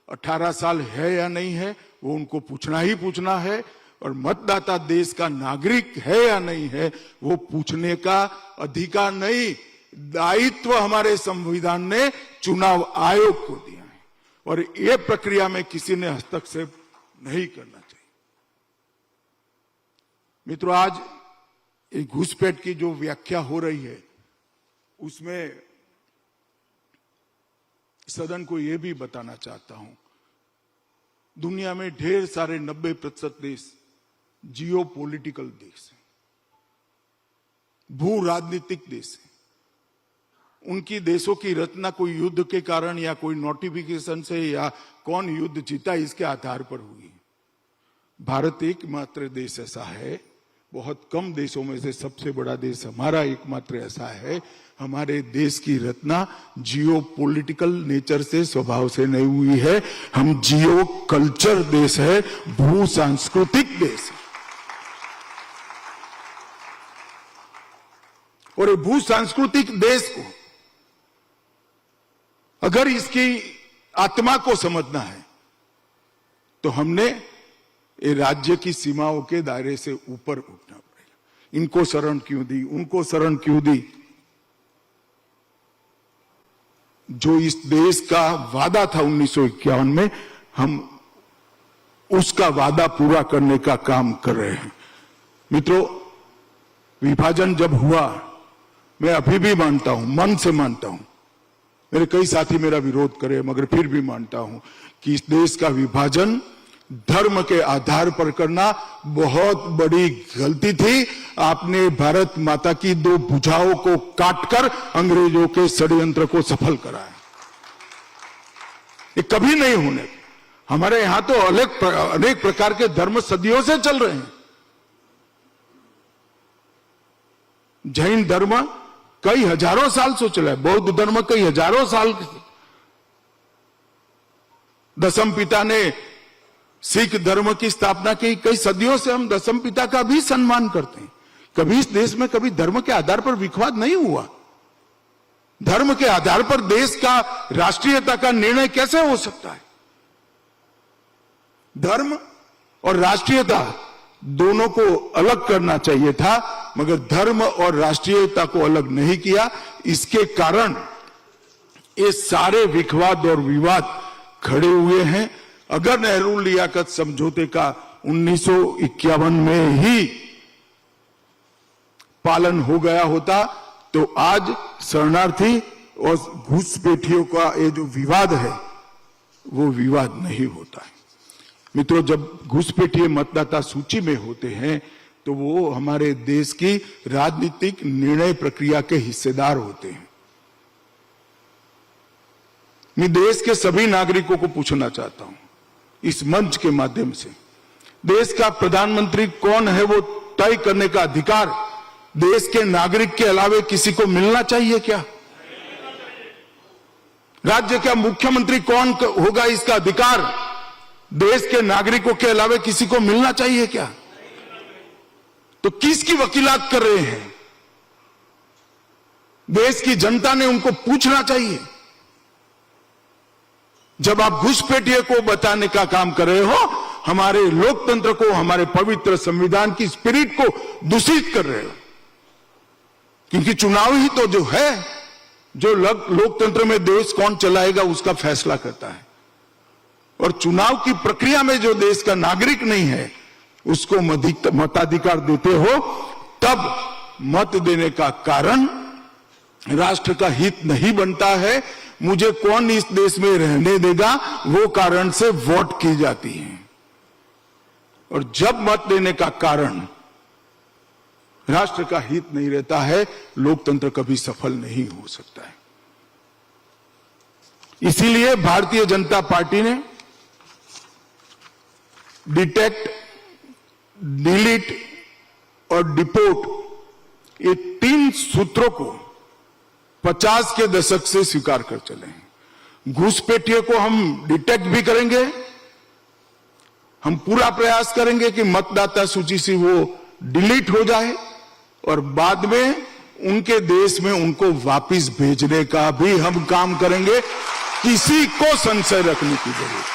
18 साल है या नहीं है, वो उनको पूछना ही पूछना है। और मतदाता देश का नागरिक है या नहीं है, वो पूछने का अधिकार नहीं, दायित्व हमारे संविधान ने चुनाव आयोग को दिया है, और ये प्रक्रिया में किसी ने हस्तक्षेप नहीं करना चाहिए। मित्रों, आज एक घुसपैठ की जो व्याख्या हो रही है, उसमें सदन को यह भी बताना चाहता हूं, दुनिया में ढेर सारे 90% देश जियो पॉलिटिकल देश है, भू राजनीतिक देश है। उनकी देशों की रचना कोई युद्ध के कारण या कोई नोटिफिकेशन से या कौन युद्ध जीता इसके आधार पर हुई। भारत एकमात्र देश ऐसा है, बहुत कम देशों में से सबसे बड़ा देश हमारा एकमात्र ऐसा है, हमारे देश की रचना जियो पॉलिटिकल नेचर से, स्वभाव से नहीं हुई है। हम जियो कल्चर देश है, भू सांस्कृतिक देश है। और भू सांस्कृतिक देश को अगर इसकी आत्मा को समझना है तो हमने ये राज्य की सीमाओं के दायरे से ऊपर उठना पड़ेगा। इनको शरण क्यों दी, उनको शरण क्यों दी? जो इस देश का वादा था 1951 में, हम उसका वादा पूरा करने का काम कर रहे हैं। मित्रों, विभाजन जब हुआ, मैं अभी भी मानता हूं, मन से मानता हूं, मेरे कई साथी मेरा विरोध करे मगर फिर भी मानता हूं कि इस देश का विभाजन धर्म के आधार पर करना बहुत बड़ी गलती थी। आपने भारत माता की दो भुजाओं को काटकर अंग्रेजों के षड्यंत्र को सफल कराया। ये कभी नहीं होने। हमारे यहां तो अनेक प्रकार के धर्म सदियों से चल रहे हैं। जैन धर्म कई हजारों साल से चला है, बौद्ध धर्म कई हजारों साल। दशम पिता ने सिख धर्म की स्थापना की। कई सदियों से हम दशम पिता का भी सम्मान करते हैं। कभी इस देश में कभी धर्म के आधार पर विवाद नहीं हुआ। धर्म के आधार पर देश का राष्ट्रीयता का निर्णय कैसे हो सकता है? धर्म और राष्ट्रीयता दोनों को अलग करना चाहिए था, मगर धर्म और राष्ट्रीयता को अलग नहीं किया। इसके कारण ये सारे विवाद और विवाद खड़े हुए हैं। अगर नेहरू लियाकत समझौते का 1951 में ही पालन हो गया होता तो आज शरणार्थी और घुसपैठियों का ये जो विवाद है वो विवाद नहीं होता है। मित्रों, जब घुसपैठिए मतदाता सूची में होते हैं तो वो हमारे देश की राजनीतिक निर्णय प्रक्रिया के हिस्सेदार होते हैं। मैं देश के सभी नागरिकों को पूछना चाहता हूं इस मंच के माध्यम से, देश का प्रधानमंत्री कौन है वो तय करने का अधिकार देश के नागरिक के अलावे किसी को मिलना चाहिए क्या? राज्य का मुख्यमंत्री कौन होगा इसका अधिकार देश के नागरिकों के अलावे किसी को मिलना चाहिए क्या? तो किसकी वकीलात कर रहे हैं? देश की जनता ने उनको पूछना चाहिए। जब आप घुसपैठिए को बताने का काम कर रहे हो, हमारे लोकतंत्र को, हमारे पवित्र संविधान की स्पिरिट को दूषित कर रहे हो। क्योंकि चुनाव ही तो जो है, जो लोकतंत्र में देश कौन चलाएगा उसका फैसला करता है। और चुनाव की प्रक्रिया में जो देश का नागरिक नहीं है उसको मताधिकार देते हो, तब मत देने का कारण राष्ट्र का हित नहीं बनता है। मुझे कौन इस देश में रहने देगा वो कारण से वोट की जाती है। और जब मत देने का कारण राष्ट्र का हित नहीं रहता है, लोकतंत्र कभी सफल नहीं हो सकता है। इसीलिए भारतीय जनता पार्टी ने डिटेक्ट, डिलीट और डिपोर्ट ये 3 सूत्रों को 50 के दशक से स्वीकार कर चले हैं। घुसपैठियों को हम डिटेक्ट भी करेंगे, हम पूरा प्रयास करेंगे कि मतदाता सूची से वो डिलीट हो जाए और बाद में उनके देश में उनको वापस भेजने का भी हम काम करेंगे। किसी को संशय रखने की जरूरत।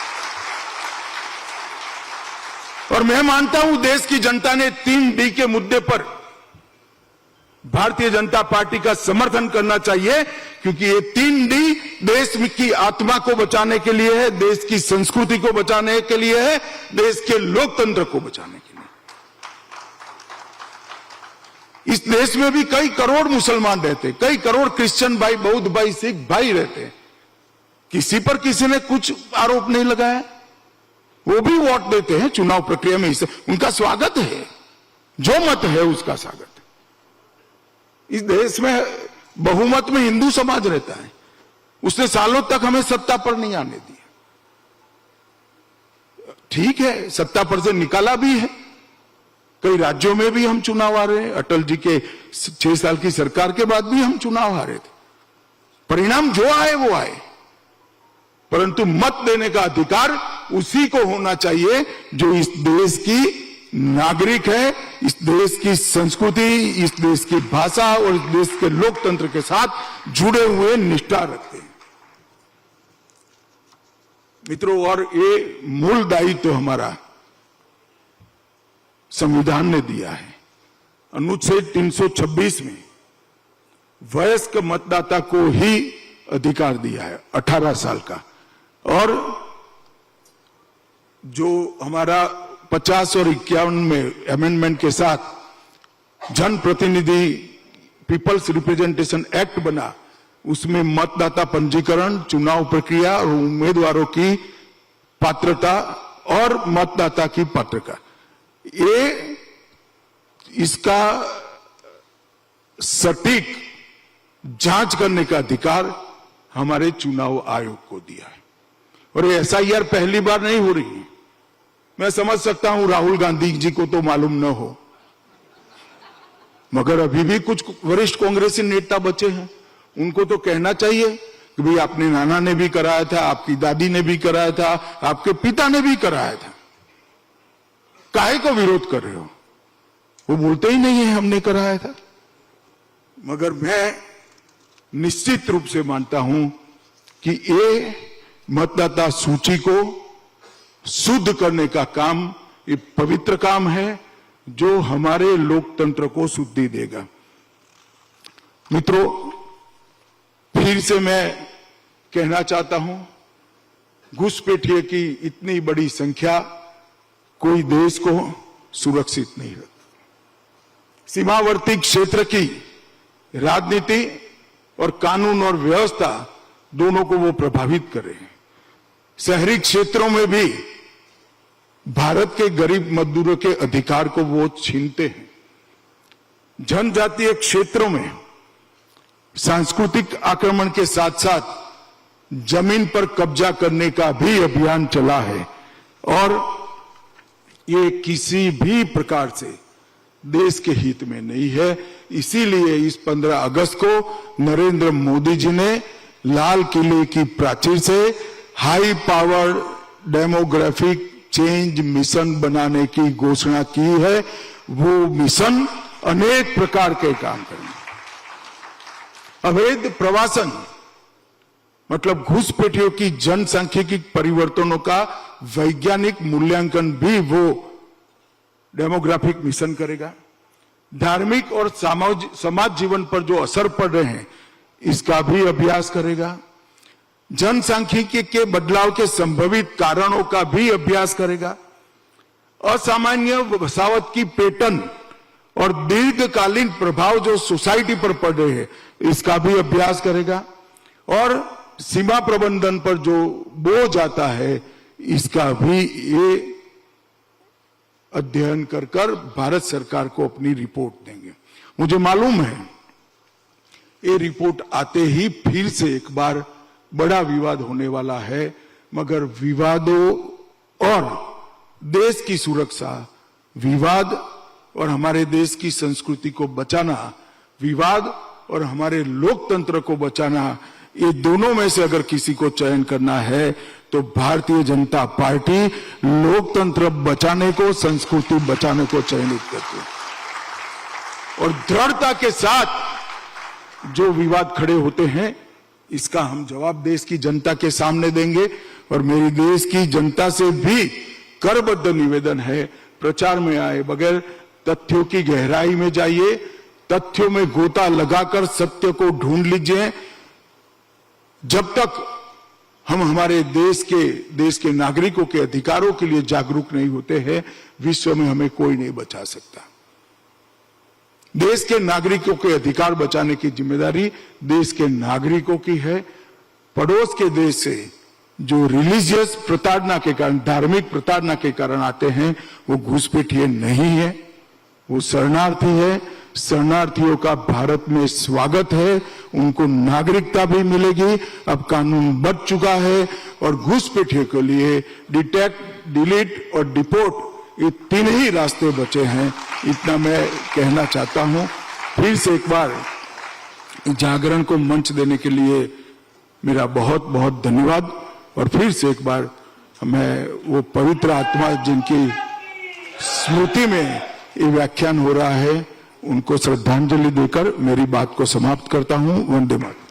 और मैं मानता हूं देश की जनता ने 3D के मुद्दे पर भारतीय जनता पार्टी का समर्थन करना चाहिए, क्योंकि ये 3D देश की आत्मा को बचाने के लिए है, देश की संस्कृति को बचाने के लिए है, देश के लोकतंत्र को बचाने के लिए। इस देश में भी कई करोड़ मुसलमान रहते, कई करोड़ क्रिश्चियन भाई, बौद्ध भाई, सिख भाई रहते। किसी पर किसी ने कुछ आरोप नहीं लगाया। वो भी वोट देते हैं चुनाव प्रक्रिया में, इसे उनका स्वागत है। जो मत है उसका स्वागत है। इस देश में बहुमत में हिंदू समाज रहता है, उसने सालों तक हमें सत्ता पर नहीं आने दिया। ठीक है, सत्ता पर से निकाला भी है। कई राज्यों में भी हम चुनाव हारे हैं। अटल जी के 6 साल की सरकार के बाद भी हम चुनाव हारे थे। परिणाम जो आए वो आए, परंतु मत देने का अधिकार उसी को होना चाहिए जो इस देश की नागरिक है, इस देश की संस्कृति, इस देश की भाषा और इस देश के लोकतंत्र के साथ जुड़े हुए निष्ठा रखते हैं। मित्रों, और ये मूल दायित्व हमारा संविधान ने दिया है। अनुच्छेद 326 में वयस्क मतदाता को ही अधिकार दिया है, 18 साल का। और जो हमारा 50 और 51 में अमेंडमेंट के साथ जनप्रतिनिधि पीपल्स रिप्रेजेंटेशन एक्ट बना, उसमें मतदाता पंजीकरण, चुनाव प्रक्रिया और उम्मीदवारों की पात्रता और मतदाता की पात्रता, ये इसका सटीक जांच करने का अधिकार हमारे चुनाव आयोग को दिया है। और ये एसआईआर पहली बार नहीं हो रही है। मैं समझ सकता हूं राहुल गांधी जी को तो मालूम न हो, मगर अभी भी कुछ वरिष्ठ कांग्रेसी नेता बचे हैं, उनको तो कहना चाहिए कि भाई आपने नाना ने भी कराया था, आपकी दादी ने भी कराया था, आपके पिता ने भी कराया था, काहे को विरोध कर रहे हो? वो बोलते ही नहीं है हमने कराया था। मगर मैं निश्चित रूप से मानता हूं कि ये मतदाता सूची को शुद्ध करने का काम, ये पवित्र काम है जो हमारे लोकतंत्र को शुद्धि देगा। मित्रों, फिर से मैं कहना चाहता हूं, घुसपैठिए की इतनी बड़ी संख्या कोई देश को सुरक्षित नहीं रखती। सीमावर्ती क्षेत्र की राजनीति और कानून और व्यवस्था दोनों को वो प्रभावित कर रहे हैं। शहरी क्षेत्रों में भी भारत के गरीब मजदूरों के अधिकार को वो छीनते हैं। जनजातीय क्षेत्रों में सांस्कृतिक आक्रमण के साथ साथ जमीन पर कब्जा करने का भी अभियान चला है और ये किसी भी प्रकार से देश के हित में नहीं है। इसीलिए इस 15 अगस्त को नरेंद्र मोदी जी ने लाल किले की प्राचीर से high power demographic change mission बनाने की घोषणा की है। वो मिशन अनेक प्रकार के काम करेंगे। अवैध प्रवासन मतलब घुसपैठियों की जनसांख्यिकी परिवर्तनों का वैज्ञानिक मूल्यांकन भी वो डेमोग्राफिक मिशन करेगा। धार्मिक और समाज जीवन पर जो असर पड़ रहे हैं इसका भी अभ्यास करेगा। जनसांख्यिकी के बदलाव के संभावित कारणों का भी अभ्यास करेगा। असामान्य बसावट की पैटर्न और दीर्घकालीन प्रभाव जो सोसाइटी पर पड़ रहे हैं इसका भी अभ्यास करेगा। और सीमा प्रबंधन पर जो बोझ आता है इसका भी ये अध्ययन कर भारत सरकार को अपनी रिपोर्ट देंगे। मुझे मालूम है ये रिपोर्ट आते ही फिर से एक बार बड़ा विवाद होने वाला है, मगर विवादों और देश की सुरक्षा, विवाद और हमारे देश की संस्कृति को बचाना, विवाद और हमारे लोकतंत्र को बचाना, ये दोनों में से अगर किसी को चयन करना है तो भारतीय जनता पार्टी लोकतंत्र बचाने को, संस्कृति बचाने को चयनित करती है। और दृढ़ता के साथ जो विवाद खड़े होते हैं इसका हम जवाब देश की जनता के सामने देंगे। और मेरी देश की जनता से भी करबद्ध निवेदन है, प्रचार में आए बगैर तथ्यों की गहराई में जाइए, तथ्यों में गोता लगाकर सत्य को ढूंढ लीजिए। जब तक हम हमारे देश के नागरिकों के अधिकारों के लिए जागरूक नहीं होते हैं, विश्व में हमें कोई नहीं बचा सकता। देश के नागरिकों के अधिकार बचाने की जिम्मेदारी देश के नागरिकों की है। पड़ोस के देश से जो रिलीजियस प्रताड़ना के कारण, धार्मिक प्रताड़ना के कारण आते हैं, वो घुसपैठिए नहीं है, वो शरणार्थी है। शरणार्थियों का भारत में स्वागत है, उनको नागरिकता भी मिलेगी। अब कानून बच चुका है और घुसपैठियों के लिए डिटेक्ट, डिलीट और डिपोर्ट, ये 3 ही रास्ते बचे हैं। इतना मैं कहना चाहता हूं। फिर से एक बार जागरण को मंच देने के लिए मेरा बहुत बहुत धन्यवाद। और फिर से एक बार मैं वो पवित्र आत्मा जिनकी स्मृति में ये व्याख्यान हो रहा है, उनको श्रद्धांजलि देकर मेरी बात को समाप्त करता हूं। वंदे मातरम।